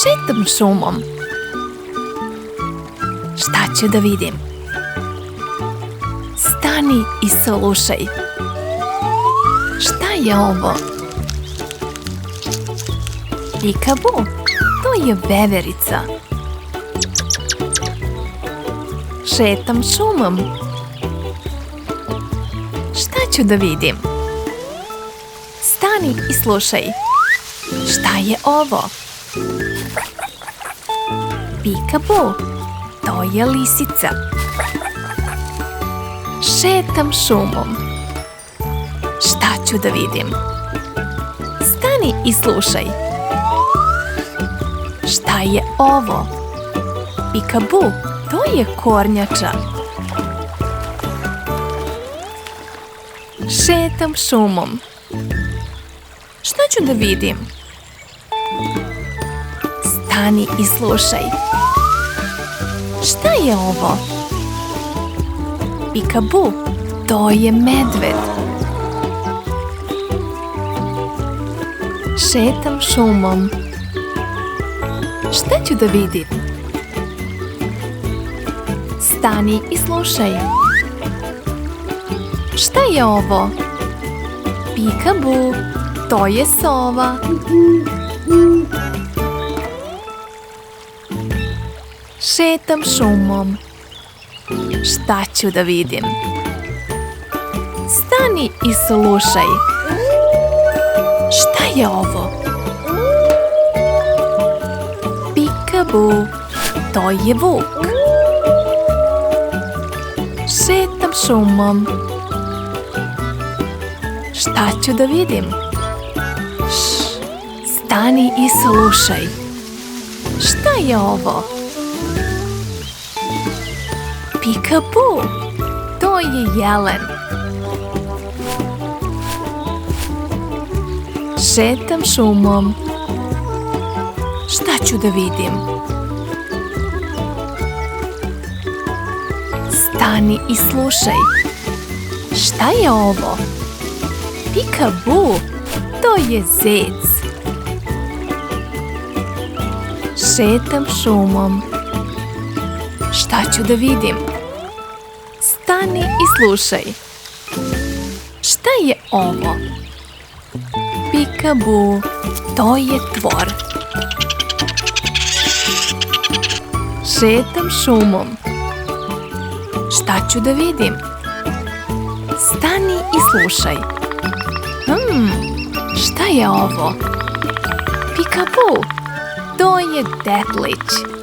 Šetam šumom. Šta ću da vidim? Stani i slušaj. Šta je ovo? Pikabu, to je veverica. Šetam šumom. Šta ću da vidim? Stani i slušaj. Šta je ovo? Pikabu, to je lisica. Šetam šumom. Šta ću da vidim? Stani i slušaj. Šta je ovo? Pikabu, to je kornjača. Šetam šumom. Šta ću da vidim? Stani i slušaj. Šta je ovo? Pikabu, to je medved. Šetam šumom. Šta ću da vidim? Stani i slušaj. Šta je ovo? Pikabu, to je sova. Šetam šumom. Šta ću da vidim? Stani i slušaj. Šta je ovo? Pikabu, to je vuk. Šetam šumom. Šta ću da vidim? Stani i slušaj. Šta je ovo? Pikabu, to je jelen. Šetam šumom. Šta ću da vidim? Stani i slušaj. Šta je ovo? Pikabu, to je zec. Šetam šumom. Šta ću da vidim? Stani i slušaj. Šta je ovo? Pikabu, to je tvor. Šetam šumom. Šta ću da vidim? Stani i slušaj. Šta je ovo? Pikabu, to je detlić.